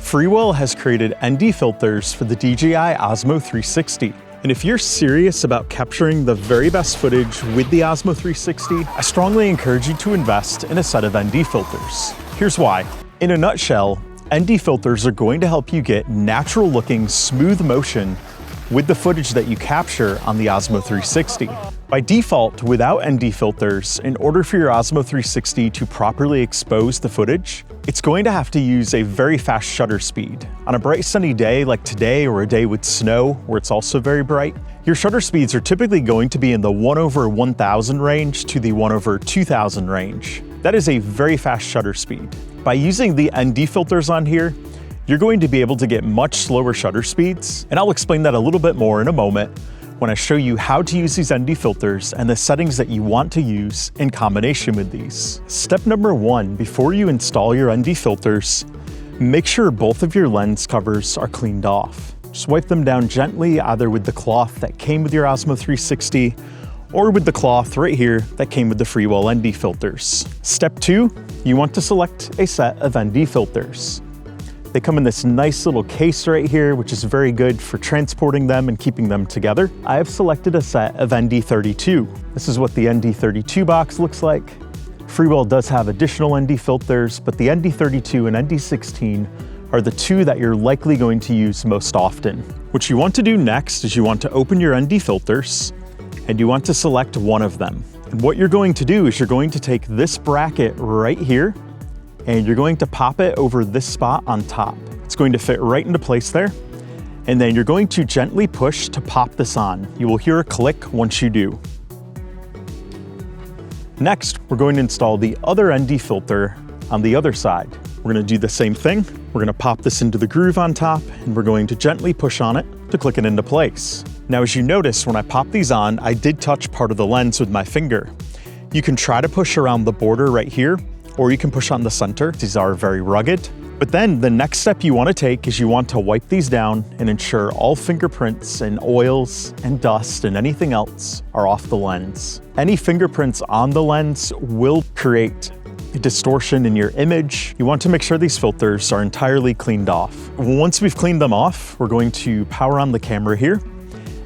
Freewell has created ND filters for the DJI Osmo 360. And if you're serious about capturing the very best footage with the Osmo 360, I strongly encourage you to invest in a set of ND filters. Here's why. In a nutshell, ND filters are going to help you get natural looking, smooth motion with the footage that you capture on the Osmo 360. By default, without ND filters, in order for your Osmo 360 to properly expose the footage, it's going to have to use a very fast shutter speed. On a bright sunny day like today, or a day with snow where it's also very bright, your shutter speeds are typically going to be in the 1/1000 range to the 1/2000 range. That is a very fast shutter speed. By using the ND filters on here, you're going to be able to get much slower shutter speeds, and I'll explain that a little bit more in a moment when I show you how to use these ND filters and the settings that you want to use in combination with these. Step number 1, before you install your ND filters, make sure both of your lens covers are cleaned off. Just wipe them down gently, either with the cloth that came with your Osmo 360 or with the cloth right here that came with the Freewell ND filters. Step 2, you want to select a set of ND filters. They come in this nice little case right here, which is very good for transporting them and keeping them together. I have selected a set of ND32. This is what the ND32 box looks like. Freewell does have additional ND filters, but the ND32 and ND16 are the two that you're likely going to use most often. What you want to do next is you want to open your ND filters and you want to select one of them. And what you're going to do is you're going to take this bracket right here and you're going to pop it over this spot on top. It's going to fit right into place there. And then you're going to gently push to pop this on. You will hear a click once you do. Next, we're going to install the other ND filter on the other side. We're gonna do the same thing. We're gonna pop this into the groove on top and we're going to gently push on it to click it into place. Now, as you notice, when I pop these on, I did touch part of the lens with my finger. You can try to push around the border right here, or you can push on the center. These are very rugged. But then the next step you want to take is you want to wipe these down and ensure all fingerprints and oils and dust and anything else are off the lens. Any fingerprints on the lens will create a distortion in your image. You want to make sure these filters are entirely cleaned off. Once we've cleaned them off, we're going to power on the camera here.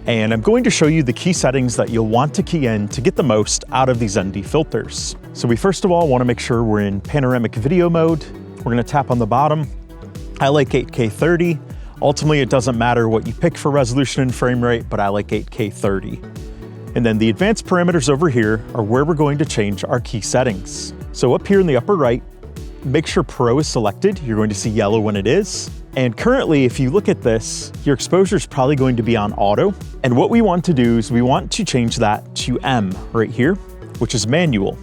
And I'm going to show you the key settings that you'll want to key in to get the most out of these ND filters. So we first of all want to make sure we're in panoramic video mode. We're going to tap on the bottom. I like 8K 30. Ultimately, it doesn't matter what you pick for resolution and frame rate, but I like 8K 30. And then the advanced parameters over here are where we're going to change our key settings. So up here in the upper right, make sure Pro is selected. You're going to see yellow when it is. And currently, if you look at this, your exposure is probably going to be on auto. And what we want to do is we want to change that to M right here, which is manual.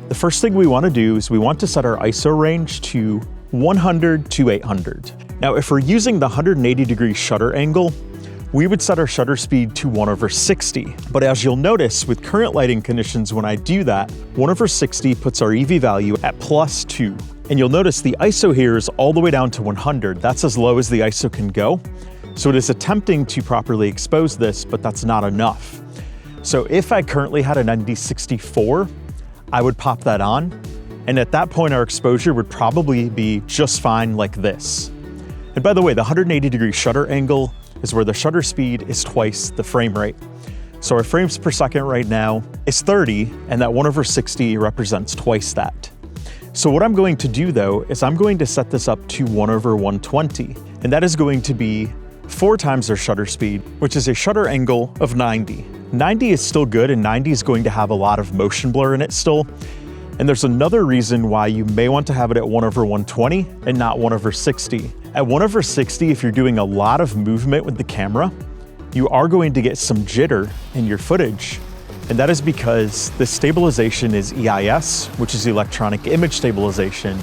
The first thing we want to do is we want to set our ISO range to 100 to 800. Now, if we're using the 180-degree shutter angle, we would set our shutter speed to 1/60. But as you'll notice, with current lighting conditions, when I do that, 1/60 puts our EV value at +2. And you'll notice the ISO here is all the way down to 100. That's as low as the ISO can go. So it is attempting to properly expose this, but that's not enough. So if I currently had an ND64, I would pop that on. And at that point, our exposure would probably be just fine like this. And by the way, the 180-degree shutter angle is where the shutter speed is twice the frame rate. So our frames per second right now is 30, and that 1/60 represents twice that. So what I'm going to do though, is I'm going to set this up to 1/120, and that is going to be 4 times their shutter speed, which is a shutter angle of 90. 90 is still good, and 90 is going to have a lot of motion blur in it still. And there's another reason why you may want to have it at 1/120 and not 1/60. At 1/60, if you're doing a lot of movement with the camera, you are going to get some jitter in your footage. And that is because the stabilization is EIS, which is electronic image stabilization.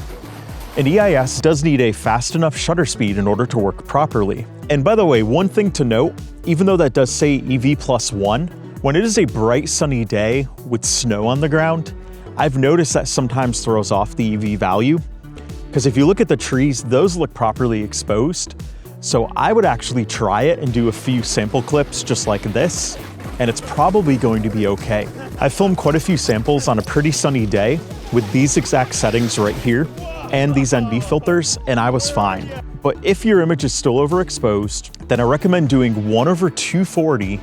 And EIS does need a fast enough shutter speed in order to work properly. And by the way, one thing to note, even though that does say EV +1, when it is a bright sunny day with snow on the ground, I've noticed that sometimes throws off the EV value. Because if you look at the trees, those look properly exposed. So I would actually try it and do a few sample clips just like this, and it's probably going to be okay. I filmed quite a few samples on a pretty sunny day with these exact settings right here and these ND filters, and I was fine. But if your image is still overexposed, then I recommend doing 1/240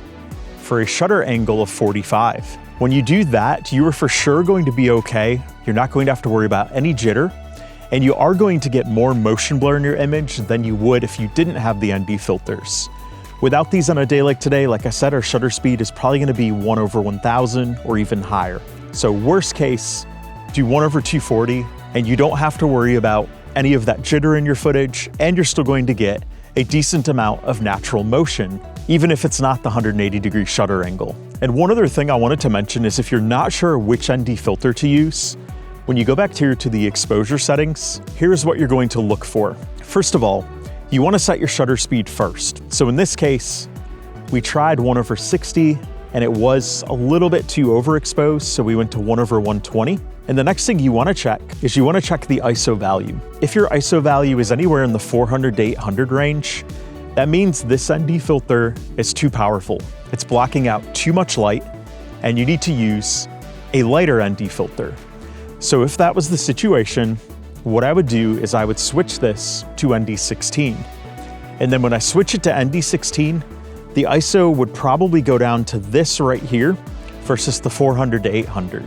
for a shutter angle of 45. When you do that, you are for sure going to be okay. You're not going to have to worry about any jitter, and you are going to get more motion blur in your image than you would if you didn't have the ND filters. Without these on a day like today, like I said, our shutter speed is probably gonna be 1/1000 or even higher. So worst case, do 1/240, and you don't have to worry about any of that jitter in your footage, and you're still going to get a decent amount of natural motion, even if it's not the 180-degree shutter angle. And one other thing I wanted to mention is if you're not sure which ND filter to use, when you go back here to the exposure settings, here's what you're going to look for. First of all, you want to set your shutter speed first. So in this case, we tried 1/60, and it was a little bit too overexposed, so we went to 1/120. And the next thing you want to check is you want to check the ISO value. If your ISO value is anywhere in the 400 to 800 range, that means this ND filter is too powerful. It's blocking out too much light, and you need to use a lighter ND filter. So if that was the situation, what I would do is I would switch this to ND16. And then when I switch it to ND16, the ISO would probably go down to this right here versus the 400 to 800,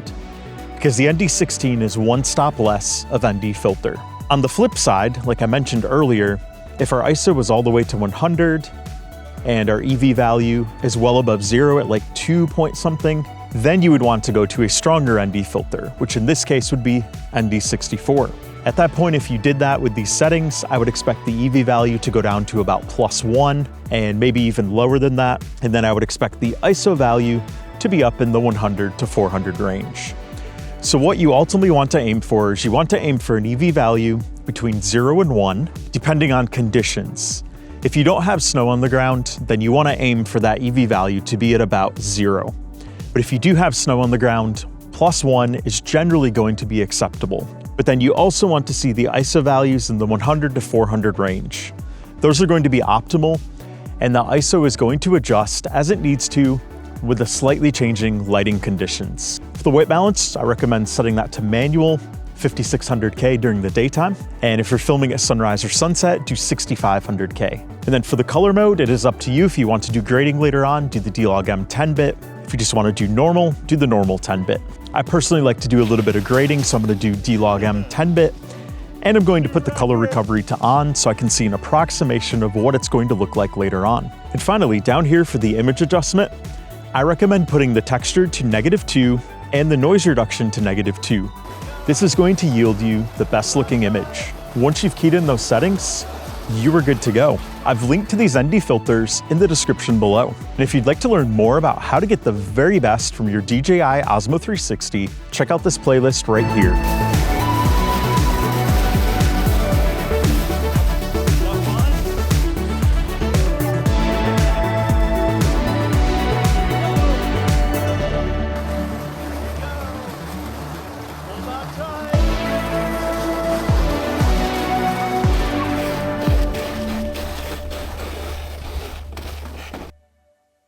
because the ND16 is one stop less of ND filter. On the flip side, like I mentioned earlier, if our ISO was all the way to 100 and our EV value is well above 0 at like 2 point something, then you would want to go to a stronger ND filter, which in this case would be ND64. At that point, if you did that with these settings, I would expect the EV value to go down to about +1 and maybe even lower than that. And then I would expect the ISO value to be up in the 100 to 400 range. So what you ultimately want to aim for is you want to aim for an EV value between 0 and 1, depending on conditions. If you don't have snow on the ground, then you want to aim for that EV value to be at about 0. But if you do have snow on the ground, +1 is generally going to be acceptable. But then you also want to see the ISO values in the 100 to 400 range. Those are going to be optimal, and the ISO is going to adjust as it needs to with the slightly changing lighting conditions. For the white balance, I recommend setting that to manual, 5600K during the daytime. And if you're filming at sunrise or sunset, do 6500K. And then for the color mode, it is up to you. If you want to do grading later on, do the D-Log-M 10-bit. If you just want to do normal, do the normal 10-bit. I personally like to do a little bit of grading, so I'm going to do D-Log-M 10-bit. And I'm going to put the color recovery to on so I can see an approximation of what it's going to look like later on. And finally, down here for the image adjustment, I recommend putting the texture to -2 and the noise reduction to -2. This is going to yield you the best looking image. Once you've keyed in those settings, you are good to go. I've linked to these ND filters in the description below. And if you'd like to learn more about how to get the very best from your DJI Osmo 360, check out this playlist right here.